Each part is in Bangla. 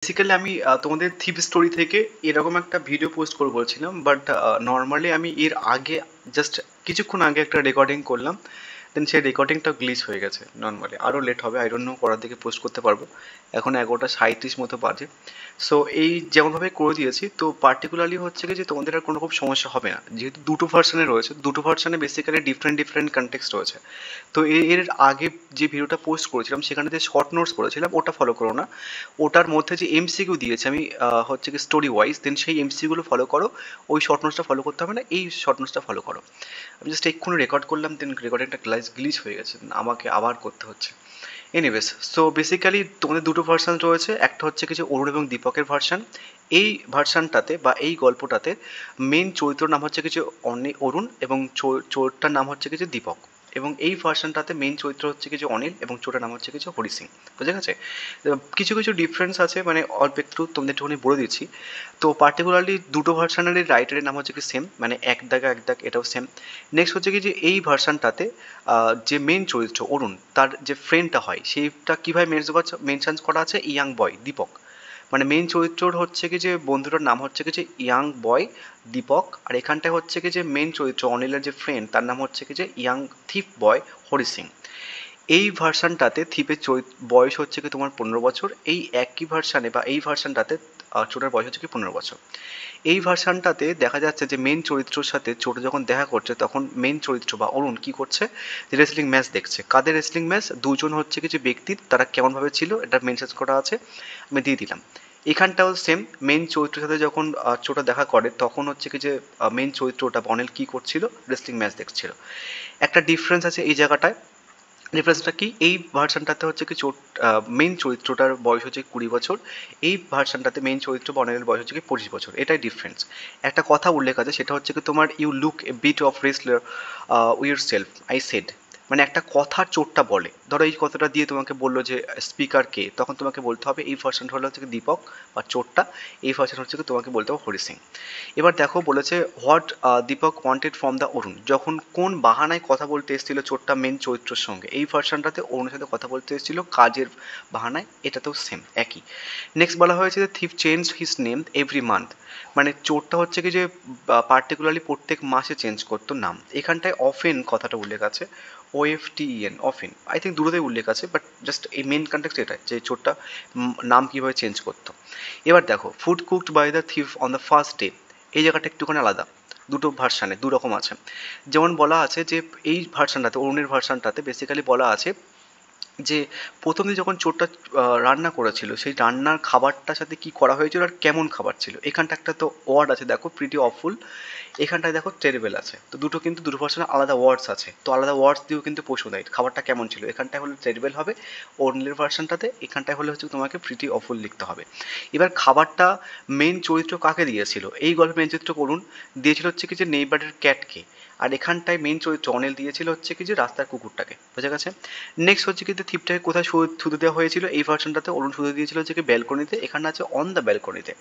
বেসিক্যালি আমি তোমাদের থিপ স্টোরি থেকে এরকম একটা ভিডিও পোস্ট করবো বলছিলাম, বাট নর্মালি আমি এর আগে জাস্ট কিছুক্ষণ আগে একটা রেকর্ডিং করলাম, দেন সেই রেকর্ডিংটা গ্লিচ হয়ে গেছে। নর্মালি আরও লেট হবে, আই ডোন্ট নো করার দিকে পোস্ট করতে পারবো। এখন 11:37 মতো বাজে। সো এই যেমনভাবে করে দিয়েছি, তো পার্টিকুলারলি হচ্ছে কি যে তোমাদের আর কোনো রকম সমস্যা হবে না, যেহেতু দুটো ভার্সানে রয়েছে, দুটো ভার্সানে বেসিক্যালি ডিফারেন্ট ডিফারেন্ট কনটেক্সট রয়েছে। তো এর আগে যে ভিডিওটা পোস্ট করেছিলাম সেখানে যে শর্ট নোটস করেছিলাম ওটা ফলো করো না, ওটার মধ্যে যে এমসিকিউ দিয়েছে আমি হচ্ছে কি স্টোরি ওয়াইজ, দেন সেই এমসিকিউগুলো ফলো করো। ওই শর্ট নোটসটা ফলো করতে হবে না, এই শর্ট নোটসটা ফলো করো। আমি জাস্ট এক্ষুনি রেকর্ড করলাম, দেন রেকর্ডিংটা গ্লিচ হয়ে গেছে, আমাকে আবার করতে হচ্ছে। এনিওয়েজ, সো বেসিক্যালি তোমাদের দুটো ভার্সান রয়েছে, একটা হচ্ছে কি যে অরুণ এবং দীপকের ভার্সান। এই ভার্সানটাতে বা এই গল্পটাতে মেন চরিত্রর নাম হচ্ছে কিছু অরুণ এবং চোরটার নাম হচ্ছে কিছু দীপক। এবং এই ভার্সানটাতে মেন চরিত্র হচ্ছে কিছু অনিল এবং চোরটার নাম হচ্ছে কিছু হরি সিং। বুঝে গেছে? কিছু কিছু ডিফারেন্স আছে, মানে অল্প একটু তোমাদের একটুখানি বলে দিচ্ছি। তো পার্টিকুলারলি দুটো ভার্সানেরই রাইটারের নাম হচ্ছে কি সেম, মানে এক দাগ এক দাগ এটাও সেম। নেক্সট হচ্ছে কি যে এই ভার্সানটাতে যে মেন চরিত্র অরুণ, তার যে ফ্রেন্ডটা হয় সেইটা কীভাবে মেনশন করা আছে, ইয়াং বয় দীপক। মানে মেন চরিত্রর হচ্ছে কি যে বন্ধুটার নাম হচ্ছে কি যে ইয়াং বয় দীপক, আর এখানটায় হচ্ছে কি যে মেন চরিত্র অনিলের যে ফ্রেন্ড তার নাম হচ্ছে কি যে ইয়াং থিপ বয় হরি সিং। এই ভার্সানটাতে থিপের বয়স হচ্ছে কি তোমার 15 বছর। এই একই ভার্সানে বা এই ভার্সানটাতে ছোটার বয়স হচ্ছে কি 15 বছর। এই ভার্সানটাতে দেখা যাচ্ছে যে মেন চরিত্রর সাথে ছোট যখন দেখা করছে তখন মেন চরিত্র বা অরুণ কি করছে, যে রেসলিং ম্যাচ দেখছে। কাদের রেসলিং ম্যাচ? দুজন হচ্ছে কিছু ব্যক্তির, তারা কেমনভাবে ছিল এটা মেনশন করা আছে, আমি দিয়ে দিলাম। এখানটাও সেম, মেন চরিত্রের সাথে যখন ছোটা দেখা করে তখন হচ্ছে কি যে মেন চরিত্রটা বনেল কি করছিল, রেসলিং ম্যাচ দেখছিল। একটা ডিফারেন্স আছে এই জায়গাটায়। ডিফারেন্সটা কি, এই ভার্সানটাতে হচ্ছে কি মেন চরিত্রটার বয়স হচ্ছে 20 বছর, এই ভার্সানটাতে মেন চরিত্র বনেলের বয়স হচ্ছে কি 25 বছর। এটাই ডিফারেন্স। একটা কথা উল্লেখ আছে, সেটা হচ্ছে কি তোমার you look a bit of wrestler yourself I said. মানে একটা কথার চোটটা বলে, ধরো এই কথাটা দিয়ে তোমাকে বললো যে স্পিকার কে, তখন তোমাকে বলতে হবে এই ভার্সানটা হলো হচ্ছে কি দীপক বা চোটটা, এই ভার্সান হচ্ছে কি তোমাকে বলতে হবে হরি সিং। এবার দেখো বলেছে what Deepak wanted from the Arun, যখন কোন বাহানায় কথা বলতে এসেছিল চোরটা মেন চরিত্রের সঙ্গে। এই ভার্সানটাতে অরুণের সাথে কথা বলতে এসেছিল কাজের বাহানায়, এটাতেও সেম একই। নেক্সট বলা হয়েছে যে থিপ change his name every month, মানে চোরটা হচ্ছে কি যে পার্টিকুলারলি প্রত্যেক মাসে চেঞ্জ করতো নাম। এখানটায় অফেন কথাটা উল্লেখ আছে, OFTEN অফেন, আই থিঙ্ক দুটোতেই উল্লেখ আছে, বাট জাস্ট এই মেন কন্টেক্সট এটা যে চোরটা নাম কীভাবে চেঞ্জ করতো। এবার দেখো food cooked by the thief on the first day, এই জায়গাটা একটুখানি আলাদা, দুটো ভার্সানে দু রকম আছে। যেমন বলা আছে যে এই ভার্সানটাতে অরুণের ভার্সানটাতে বেসিক্যালি বলা আছে যে প্রথম দিন যখন চোরটা রান্না করেছিল সেই রান্নার খাবারটার সাথে কি করা হয়েছিল আর কেমন খাবার ছিল। এখানটা একটা তো ওয়ার্ড আছে দেখো, প্রিটি অফুল, এখানটায় দেখো টেরিবল আছে। তো দুটো কিন্তু দুটো ভার্সনে আলাদা ওয়ার্ডস আছে, তো আলাদা ওয়ার্ডস দিয়েও কিন্তু প্রশ্ন দেয় খাবারটা কেমন ছিল। এখানটায় হলে টেরিবল হবে অরুণের ভার্সানটাতে, এখানটায় হলে হচ্ছে তোমাকে প্রিটি অফুল লিখতে হবে। এবার খাবারটা মেন চরিত্র কাকে দিয়েছিল, এই গল্পের মেন চরিত্র অরুণ দিয়েছিল হচ্ছে কি যে নেইবারের ক্যাটকে, আর এখানটায় মেন চরিত্র অনিল দিয়েছিল হচ্ছে কি যে রাস্তার কুকুরটাকে। বোঝা গেছে? নেক্সট হচ্ছে কিন্তু থিপটাকে কোথায় থুতু দেওয়া হয়েছিল, এই ভার্সনটাতে অরুণ থুতু দিয়েছিল হচ্ছে কি ব্যালকনিতে, এখানে আছে অন দ্য ব্যালকনিতে।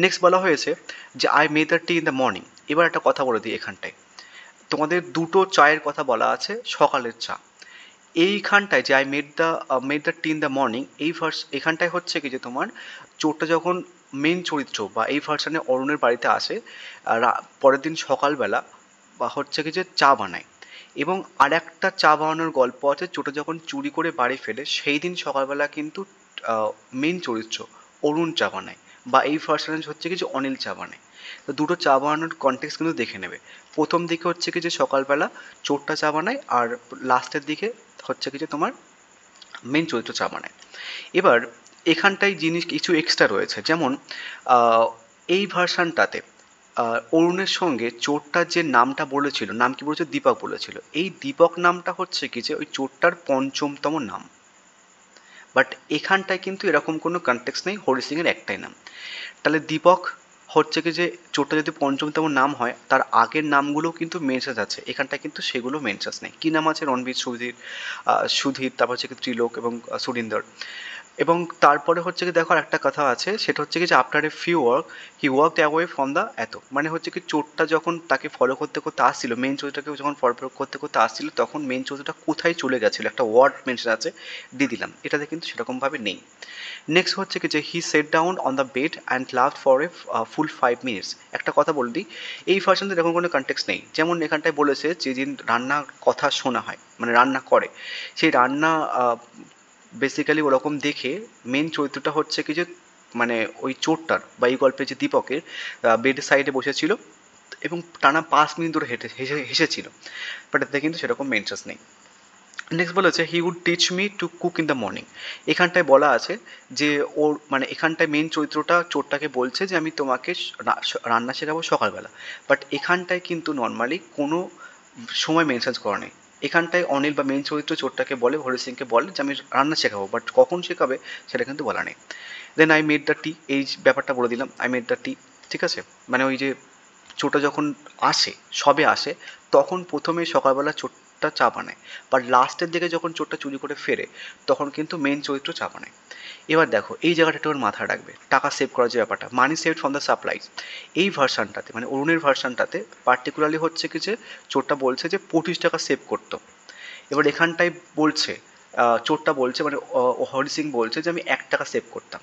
নেক্সট বলা হয়েছে যে I made the T in the morning. এবার একটা কথা বলে দিই, এখানটায় তোমাদের দুটো চায়ের কথা বলা আছে, সকালের চা। এইখানটায় যে I made the T in the morning, এই এখানটায় হচ্ছে কি যে তোমার চোরটা যখন মেন চরিত্র বা এই ভার্সানে অরুণের বাড়িতে আসে পরের দিন সকালবেলা বা হচ্ছে কি যে চা বানায়, এবং আর একটা চা বানানোর গল্প আছে, চোরটা যখন চুরি করে বাড়ি ফেলে সেই দিন সকালবেলা কিন্তু মেন চরিত্র অরুণ চা বানায়, বা এই ভার্সানে হচ্ছে কি যে অনিল চা বানায়। তো দুটো চা বানানোর কনটেক্সট কিন্তু দেখে নেবে। প্রথম দিকে হচ্ছে কি যে সকালবেলা চোরটা চা বানায়, আর লাস্টের দিকে হচ্ছে কি যে তোমার মেন চরিত্র চা বানায়। এবার এখানটায় জিনিস কিছু এক্সট্রা রয়েছে, যেমন এই ভার্সানটাতে অরুণের সঙ্গে চোরটার যে নামটা বলেছিল, নাম কি বলেছিল, দীপক বলেছিল। এই দীপক নামটা হচ্ছে কি যে ওই চোরটার পঞ্চমতম নাম, বাট এখানটায় কিন্তু এরকম কোনো কনটেক্সট নেই, হরি সিংয়ের একটাই নাম। তাহলে দীপক হচ্ছে কি যে চোরটা যদি পঞ্চমতম নাম হয় তার আগের নামগুলোও কিন্তু মেনশাস আছে, এখানটায় কিন্তু সেগুলো মেনশাস নেই। কী নাম আছে, রণবীর, সুধীর, সুধীর, তারপর হচ্ছে কি ত্রিলোক এবং সুরিন্দর। এবং তারপরে হচ্ছে কি দেখো একটা কথা আছে, সেটা হচ্ছে কি যে after a few work he worked away from the এত, মানে হচ্ছে কি চোরটা যখন তাকে ফলো করতে করতে আসছিল, মেন চরিত্রটাকে যখন ফলো করতে করতে আসছিল, তখন মেন চরিত্রটা কোথায় চলে গেছিলো একটা ওয়ার্ড মেনশন আছে, দিয়ে দিলাম, এটাতে কিন্তু সেরকমভাবে নেই। নেক্সট হচ্ছে কি যে he set down on the bed and love for a full 5 minutes. একটা কথা বলে দিই, এই ভার্সনটা এরকম কোনো কনটেক্সট নেই। যেমন এখানটায় বলেছে যেদিন রান্নার কথা শোনা হয়, মানে রান্না করে, সেই রান্না বেসিক্যালি ওরকম দেখে মেন চরিত্রটা হচ্ছে কি যে মানে ওই চোরটার বা এই গল্পে যে দীপকের বেড সাইডে বসেছিল এবং টানা 5 মিনিট ধরে হেসেছিল, বাট এতে কিন্তু সেরকম মেনশাস নেই। নেক্সট বলা আছে he would teach me to cook in the morning. এখানটায় বলা আছে যে ওর মানে এখানটায় মেন চরিত্রটা চোরটাকে বলছে যে আমি তোমাকে রান্না শেখাবো সকালবেলা, বাট এখানটায় কিন্তু নর্মালি কোনো সময় মেনশন করা নেই। এখানটায় অনিল বা মেন চরিত্র চোরটাকে বলে, হরি সিংকে বলে যে আমি রান্না শেখাবো, বাট কখন শেখাবে সেটা কিন্তু বলা নেই। দেন আই মেড দ্য টি, এই ব্যাপারটা বলে দিলাম, আই মেড দ্য টি, ঠিক আছে। মানে ওই যে চোরটা যখন আসে, সবে আসে, তখন প্রথমে সকালবেলা চোরটা চা বানায়, বাট লাস্টের দিকে যখন চোরটা চুরি করে ফেরে তখন কিন্তু মেন চরিত্র চা বানায়। এবার দেখো এই জায়গাটা একটু মাথায় রাখবে, টাকা সেভ করার যে ব্যাপারটা, money save from the supplies, এই ভার্সানটাতে মানে অরুণের ভার্সানটাতে পার্টিকুলারলি হচ্ছে কি যে চোরটা বলছে যে 25 টাকা সেভ করতো। এবার এখানটায় বলছে চোরটা বলছে মানে হরি সিং বলছে যে আমি 1 টাকা সেভ করতাম।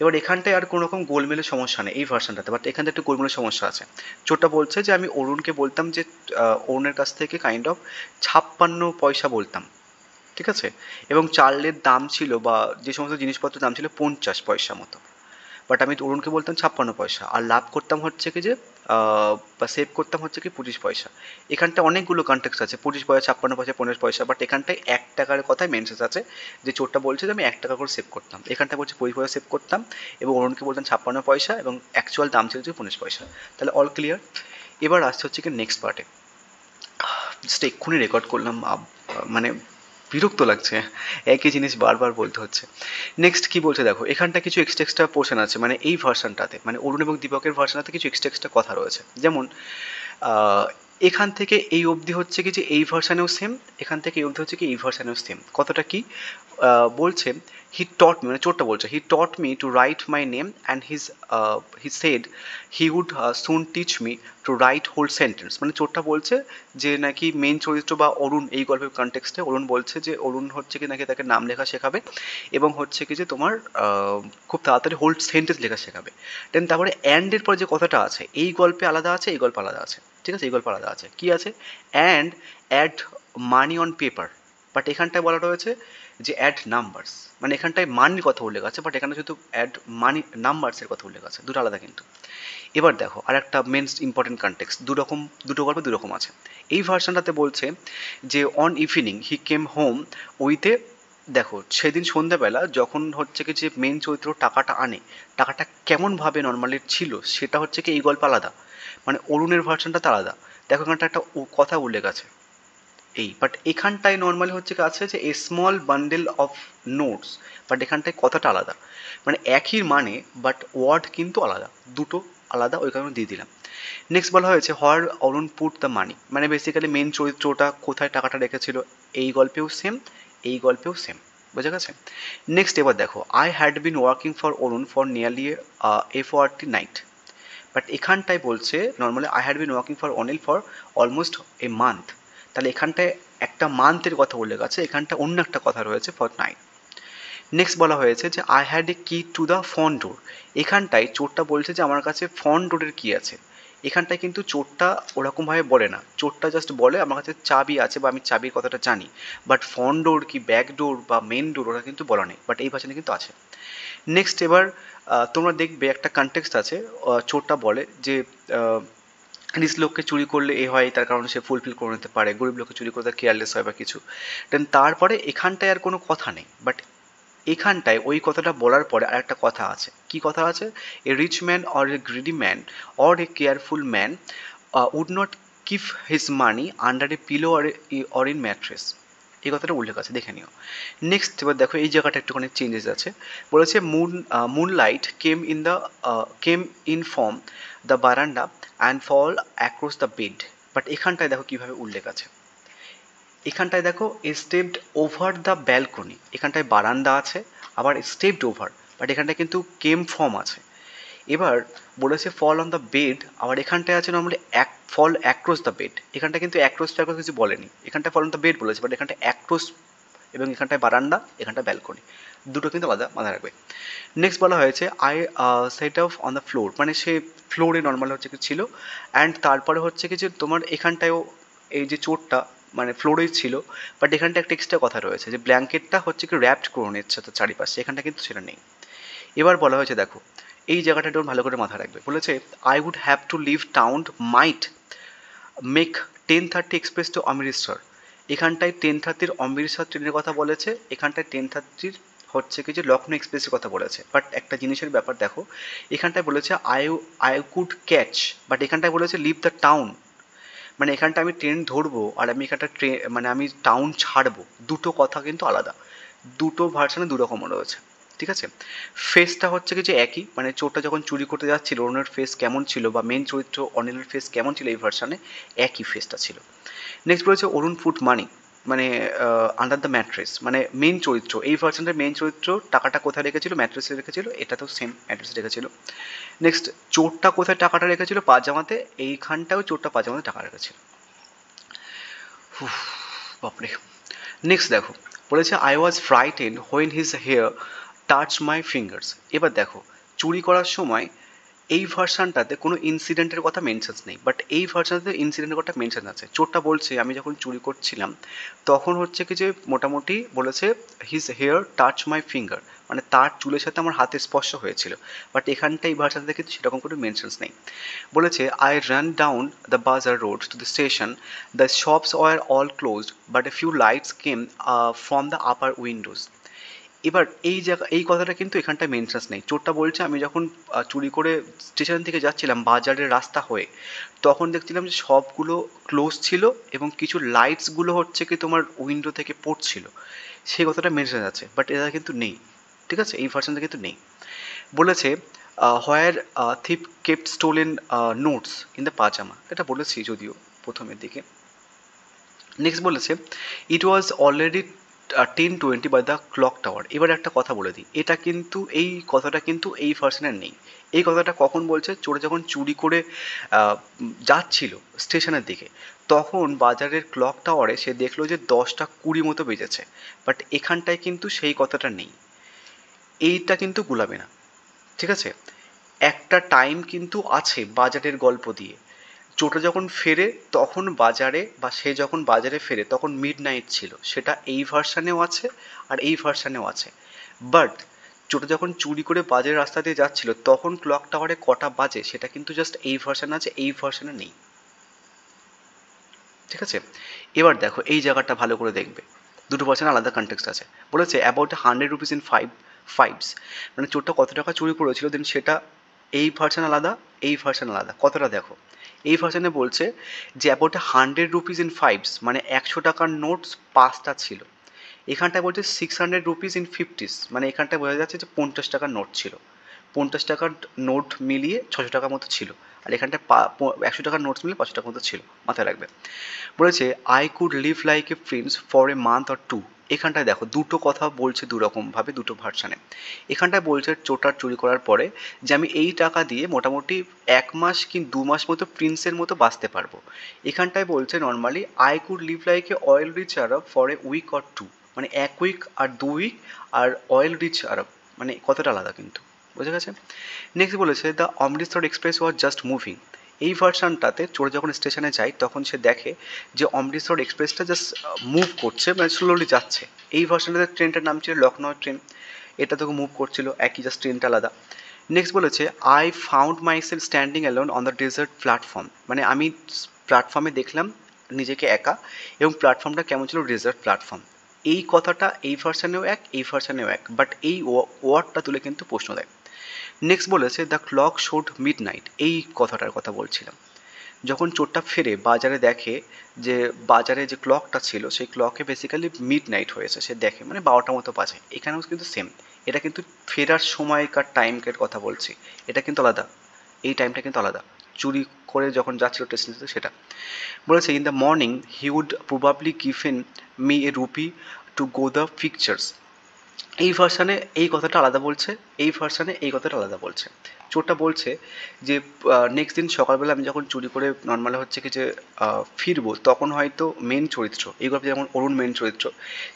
এবার এখানটায় আর কোনো রকম গোলমেলের সমস্যা নেই এই ভার্সানটাতে, বাট এখানটা একটু গোলমেলের সমস্যা আছে। চোরটা বলছে যে আমি অরুণকে বলতাম যে অরুণের কাছ থেকে কাইন্ড অফ 56 পয়সা বলতাম, ঠিক আছে, এবং চালের দাম ছিল বা যে সমস্ত জিনিসপত্রের দাম ছিল 50 পয়সা মতো, বাট আমি অরুণকে বলতাম 56 পয়সা, আর লাভ করতাম হচ্ছে কি যে বা সেভ করতাম হচ্ছে কি 25 পয়সা। এখানটা অনেকগুলো কনটেক্সট আছে, 25 পয়সা, 56 পয়সা, 15 পয়সা, বাট এখানটায় 1 টাকার কথাই মেনশন আছে, যে চোরটা বলছে যে আমি 1 টাকা করে সেভ করতাম, এখানটা বলছে 25 পয়সা সেভ করতাম এবং অরুণকে বলতাম 56 পয়সা এবং অ্যাকচুয়াল দাম ছিল যে 15 পয়সা। তাহলে অল ক্লিয়ার। এবার আসছে হচ্ছে কি নেক্সট পার্টে, জাস্ট এক্ষুনি রেকর্ড করলাম, মানে বিরক্ত লাগছে, একই জিনিস বারবার বলতে হচ্ছে। নেক্সট কি বলছে দেখো, এখানটা কিছু এক্সট্রা এক্সট্রা পোর্শন আছে, মানে এই ভার্সানটাতে মানে অরুণ এবং দীপকের ভার্সানটাতে কিছু এক্সট্রা এক্সট্রা কথা রয়েছে। যেমন আহ, এখান থেকে এই অবধি হচ্ছে কি যে এই ভার্সানেও সেম, এখান থেকে এই অবধি হচ্ছে কি এই ভার্সানেও সেম। কথাটা কি বলছে, হি টট মি, মানে চোরটা বলছে he taught me to write my name and he said he would soon teach me to write whole sentence. মানে চোরটা বলছে যে নাকি মেন চরিত্র বা অরুণ এই গল্পের কনটেক্সটে অরুণ বলছে যে অরুণ হচ্ছে কি নাকি তাকে নাম লেখা শেখাবে এবং হচ্ছে কি যে তোমার খুব তাড়াতাড়ি হোল সেন্টেন্স লেখা শেখাবে। দেন তারপরে অ্যান্ডের পরে যে কথাটা আছে এই গল্পে আলাদা আছে, এই গল্পে আলাদা আছে, ঠিক আছে, এই গল্প আলাদা আছে, কি আছে, and add money on paper, but এখানটায় বলা রয়েছে যে অ্যাড নাম্বারস, মানে এখানটায় মানির কথা উল্লেখ আছে, বাট এখানে শুধু অ্যাড মানি নাম্বারসের কথা উল্লেখ আছে, দুটো আলাদা কিন্তু। এবার দেখো আর একটা মেন ইম্পর্টেন্ট কনটেক্সট, দুটো গল্প দুরকম আছে। এই ভার্সনটাতে বলছে যে on evening he came home with a, দেখো সেদিন সন্ধ্যাবেলা যখন হচ্ছে কি যে মেন চরিত্র টাকাটা আনে, টাকাটা কেমনভাবে নর্মালি ছিল সেটা হচ্ছে কি এই গল্প আলাদা, মানে অরুণের ভার্সনটা আলাদা। দেখো এখানটা একটা কথা উল্লেখ আছে এই, বাট এখানটায় নর্মালি হচ্ছে কি আছে যে a small bundle of notes, but এখানটায় কথাটা আলাদা, মানে একই মানে বাট ওয়ার্ড কিন্তু আলাদা, দুটো আলাদা, ওই কারণে দিয়ে দিলাম। নেক্সট বলা হয়েছে হোয়ার অরুণ পুট দ্য মানি, মানে বেসিক্যালি মেন চরিত্রটা কোথায় টাকাটা রেখেছিল, এই গল্পেও সেম, এই গল্পেও সেম, বোঝা গেছে। নেক্সট এবার দেখো I had been working for Arun for nearly a night, but এখানটায় বলছে normally I had been working for Anil for almost a month, তাহলে এখানটায় একটা মান্থের কথা উল্লেখ আছে, এখানটা অন্য একটা কথা রয়েছে ফর নাইট। নেক্সট বলা হয়েছে যে আই হ্যাড এ কি টু দ্য ফ্রন্ট ডোর, এখানটায় চোরটা বলছে যে আমার কাছে ফ্রন্ট ডোরের কি আছে, এখানটায় কিন্তু চোরটা ওরকমভাবে বলে না, চোরটা জাস্ট বলে আমার কাছে চাবি আছে বা আমি চাবির কথাটা জানি, বাট ফ্রন্ট ডোর কি ব্যাক ডোর বা মেন ডোর ওরা কিন্তু বলা নেই, বাট এই ভাষণে কিন্তু আছে। নেক্সট এবার তোমরা দেখবে একটা কনটেক্সট আছে, চোরটা বলে যে রিচ লোককে চুরি করলে এ হয়, তার কারণে সে ফুলফিল করে নিতে পারে, গরিব লোককে চুরি করতে কেয়ারলেস হয় বা কিছু। দেন তারপরে এখানটায় আর কোনো কথা নেই, বাট এখানটায় ওই কথাটা বলার পরে আর একটা কথা আছে, কি কথা আছে, a rich man or a greedy man or a careful man would not keep his money under a pillow or in mattress, এই কথাটা উল্লেখ আছে, দেখে নিও। নেক্সট এবার দেখো এই জায়গাটা একটুখানি চেঞ্জেস আছে, বলেছে moonlight came in from the veranda and fall across the bed, but এখানটায় দেখো কীভাবে উল্লেখ আছে, এখানটায় দেখো স্টেপড ওভার দ্য ব্যালকনি, এখানটায় বারান্দা আছে আবার স্টেপড ওভার, বাট এখানটা কিন্তু কেম ফর্ম আছে। এবার বলেছে ফল অন দ্য বেড, আবার এখানটায় আছে normally fall across the bed, এখানটা কিন্তু অ্যাক্রস ট্যাক্রস কিছু বলেনি, এখানটায় ফল অন দ্য বেড বলেছে, বাট এখানটা অ্যাক্রস এবং এখানটায় বারান্দা, এখানটা ব্যালকনি, দুটো কিন্তু আলাদা মাথায় রাখবে। নেক্সট বলা হয়েছে I set of on the floor, মানে সে ফ্লোরে নর্মাল হচ্ছে কি ছিল, অ্যান্ড তারপরে হচ্ছে কি যে তোমার এখানটায়ও এই যে চোরটা মানে ফ্লোরেই ছিল, বাট এখানটা একটা এক্সট্রা কথা রয়েছে যে ব্ল্যাঙ্কেটটা হচ্ছে কি র্যাপড করে নিচ্ছে তো চারিপাশে, এখানটা কিন্তু সেটা নেই। এবার বলা হয়েছে দেখো এই জায়গাটা একটু ভালো করে মাথায় রাখবে, বলেছে I would have to leave town might make 10:30 express to Amritsar, এখানটায় 10:30 অমৃতসর ট্রেনের কথা বলেছে, এখানটায় 10:30 হচ্ছে কি যে লখনৌ এক্সপ্রেসের কথা বলেছে, বাট একটা জিনিসের ব্যাপার দেখো, এখানটায় বলেছে আই কুড ক্যাচ, বাট এখানটায় বলেছে লিভ দ্য টাউন, মানে এখানটা আমি ট্রেন ধরবো আর আমি এখানটা মানে আমি টাউন ছাড়বো, দুটো কথা কিন্তু আলাদা, দুটো ভার্সানে দু রকম রয়েছে, ঠিক আছে। ফেসটা হচ্ছে কি যে একই, মানে চোরটা যখন চুরি করতে যাচ্ছিল অরুণের ফেস কেমন ছিল বা মেন চরিত্র অনিলের ফেস কেমন ছিল এই ভার্সানে, একই ফেসটা ছিল। নেক্সট বলেছে অরুণ ফুট মানি, মানে আন্ডার দ্য ম্যাট্রেস, মানে মেন চরিত্র এই ভার্সানের মেন চরিত্র টাকাটা কোথায় রেখেছিল, ম্যাট্রেসে রেখেছিল, এটা তো সেম ম্যাট্রেসে রেখেছিল। নেক্সট চোরটা কোথায় টাকাটা রেখেছিল, পাজামাতে, এইখানটাও চোরটা পাজামাতে টাকা রেখেছিল। বাপরে। নেক্সট দেখো বলেছে I was frightened when his hair touch my fingers, এবার দেখো চুরি করার সময় এই ভার্সানটাতে কোনো ইনসিডেন্টের কথা মেনশনস নেই, বাট এই ভার্সানটাতে ইনসিডেন্টের কথা মেনশন আছে। চোরটা বলছে আমি যখন চুরি করছিলাম তখন হচ্ছে কি যে মোটামুটি বলেছে his hair touch my finger, মানে তার চুলের সাথে আমার হাতের স্পর্শ হয়েছিল, বাট এখানটা এই ভার্সানটাতে কিন্তু সেরকম কোনো মেনশনস নেই। বলেছে I run down the bazaar road to the station, the shops were all closed but a few lights came from the upper windows. এবার এই জায়গা এই কথাটা কিন্তু এখানটায় মেনশনস নেই, চোরটা বলছে আমি যখন চুরি করে স্টেশন থেকে যাচ্ছিলাম বাজারের রাস্তা হয়ে, তখন দেখছিলাম যে সবগুলো ক্লোজ ছিল এবং কিছু লাইটসগুলো হচ্ছে কি তোমার উইন্ডো থেকে পড়ছিল, সেই কথাটা মেনশন আছে, বাট এটা কিন্তু নেই, ঠিক আছে, এই ভার্সনটা কিন্তু নেই। বলেছে where thief kept stolen notes in the pyjama, এটা বলেছি যদিও প্রথমের দিকে। নেক্সট বলেছে it was already 10:20 by the clock tower, এবার একটা কথা বলে দিই, এটা কিন্তু এই কথাটা কিন্তু এই ভার্সনের নেই। এই কথাটা কখন বলছে, চোরে যখন চুরি করে যাচ্ছিল স্টেশনের দিকে, তখন বাজারের ক্লক টাওয়ারে সে দেখলো যে 10:20 মতো বেজেছে, বাট এখানটায় কিন্তু সেই কথাটা নেই, এইটা কিন্তু গুলাবে না, ঠিক আছে। একটা টাইম কিন্তু আছে বাজারের গল্প দিয়ে, চোরটা যখন ফেরে তখন বাজারে বা সে যখন বাজারে ফেরে তখন মিড নাইট ছিল, সেটা এই ভার্সানেও আছে আর এই ভার্সানেও আছে, বাট চোরটা যখন চুরি করে বাজারের রাস্তা দিয়ে যাচ্ছিল তখন ক্লক টাওয়ারে কটা বাজে সেটা কিন্তু জাস্ট এই ভার্সানে আছে, এই ভার্সানে নেই, ঠিক আছে। এবার দেখো এই জায়গাটা ভালো করে দেখবে, দুটো ভার্সান আলাদা কনটেক্সট আছে। বলেছে অ্যাবাউট 100 রুপিস ইন ফাইভস, মানে চোরটা কত টাকা চুরি করেছিল দেন সেটা এই ভার্সান আলাদা, এই ভার্সান আলাদা, কতটা দেখো এই ভার্সানে বলছে যে অ্যাবাউট 100 রুপিস ইন ফাইভস, মানে 100 টাকার নোটস 5টা ছিল, এখানটায় বলছে 600 রুপিস ইন ফিফটিস, মানে এখানটায় বোঝা যাচ্ছে যে 50 টাকার নোট ছিল, 50 টাকার নোট মিলিয়ে 600 টাকার মতো ছিল, আর এখানটায় 100 টাকার নোটস মিলিয়ে 500 টাকার মতো ছিল, মাথায় রাখবে। বলেছে I could live like a prince for a month or two, এখানটায় দেখো দুটো কথা বলছে দুরকমভাবে দুটো ভার্সানে। এখানটায় বলছে চোরটার চুরি করার পরে যে আমি এই টাকা দিয়ে মোটামুটি 1 মাস কি 2 মাস মতো প্রিন্সের মতো বাঁচতে পারবো, এখানটায় বলছে normally I could live like a oil rich Arab for a week or two, মানে 1 উইক আর 2 উইক, আর অয়েল রিচ আরব মানে কতটা আলাদা কিন্তু, বুঝে গেছে। নেক্সট বলেছে the Amritsar express was just moving, এই ভার্সানটাতে চোর যখন স্টেশনে যায় তখন সে দেখে যে অমৃতসর এক্সপ্রেসটা জাস্ট মুভ করছে, মানে স্লোলি যাচ্ছে, এই ভার্সানটাতে ট্রেনটার নাম ছিল লখনৌ ট্রেন, এটা তোকে মুভ করছিল একই, জাস্ট ট্রেনটা আলাদা। নেক্সট বলেছে I found myself standing alone on the desert platform, মানে আমি প্ল্যাটফর্মে দেখলাম নিজেকে একা, এবং প্ল্যাটফর্মটা কেমন ছিল, ডেজার্ট প্ল্যাটফর্ম, এই কথাটা এই ভার্সানেও এক এই ভার্সানেও এক, বাট এই ওয়ার্ডটা তুলে কিন্তু প্রশ্ন দেয়। নেক্সট বলেছে the clock showed mid night, এই কথাটার কথা বলছিলাম, যখন চোরটা ফেরে বাজারে দেখে যে বাজারে যে ক্লকটা ছিল সেই ক্লকে বেসিক্যালি মিড নাইট হয়েছে, সে দেখে মানে 12টার মতো বাজে, এখানেও কিন্তু সেম, এটা কিন্তু ফেরার সময়কার টাইমকের কথা বলছি, এটা কিন্তু আলাদা, এই টাইমটা কিন্তু আলাদা, চুরি করে যখন যাচ্ছিল স্টেশন সেটা। বলেছে in the morning he would probably given me a rupee to go the pictures, এই ভার্সানে এই কথাটা আলাদা বলছে, এই ভার্সানে এই কথাটা আলাদা বলছে। চোরটা বলছে যে নেক্সট দিন সকালবেলা আমি যখন চুরি করে নর্মাল হচ্ছে কি যে ফিরবো, তখন হয়তো মেন চরিত্র, এই গল্পে যেমন অরুণ মেন চরিত্র,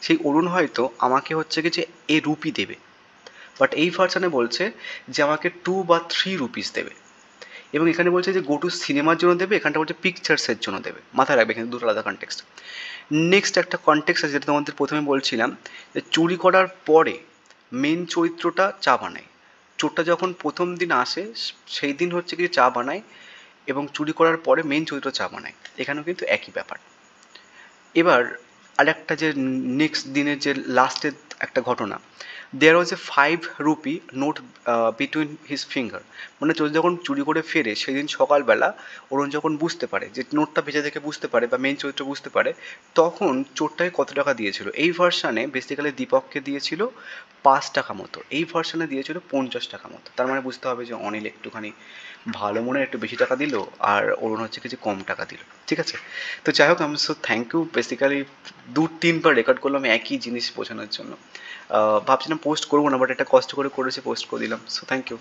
সেই অরুণ হয়তো আমাকে হচ্ছে কি যে এ রুপি দেবে, বাট এই ভার্সানে বলছে যে আমাকে 2 বা 3 রুপিস দেবে। এবং এখানে বলছে যে গো টু সিনেমার জন্য দেবে, এখানটা বলছে পিকচার্সের জন্য দেবে। মাথায় রাখবে, এখানে দুটো আলাদা কনটেক্সট। নেক্সট একটা কনটেক্সট আছে যেটা তোমাদের প্রথমে বলছিলাম, যে চুরি করার পরে মেন চরিত্রটা চা বানায়। চোরটা যখন প্রথম দিন আসে সেই দিন হচ্ছে কি চা বানায়, এবং চুরি করার পরে মেন চরিত্র চা বানায়। এখানেও কিন্তু একই ব্যাপার। এবার আরেকটা যে নেক্সট দিনের যে লাস্টের একটা ঘটনা, দেয়ার ওয়াজ এ 5 rupee note between his finger. মানে চোর যখন চুরি করে ফেরে সেদিন সকালবেলা অরুণ যখন বুঝতে পারে যে নোটটা ভেজা দেখে বুঝতে পারে, বা মেন চরিত্র বুঝতে পারে, তখন চোরটাকে কত টাকা দিয়েছিল। এই ভার্সানে বেসিক্যালি দীপককে দিয়েছিল 5 টাকা মতো, এই ভার্সানে দিয়েছিল 50 টাকা মতো। তার মানে বুঝতে হবে যে অনিল একটুখানি ভালো মনে একটু বেশি টাকা দিল, আর অরুণ হচ্ছে কিছু কম টাকা দিল। ঠিক আছে, তো যাই হোক, আমি সো থ্যাংক ইউ। বেসিক্যালি 2-3 বার রেকর্ড করলাম একই জিনিস বোঝানোর জন্য। ভাবছিলাম পোস্ট করবো না, বাট এটা কষ্ট করে করেছি, পোস্ট করে দিলাম। So thank you.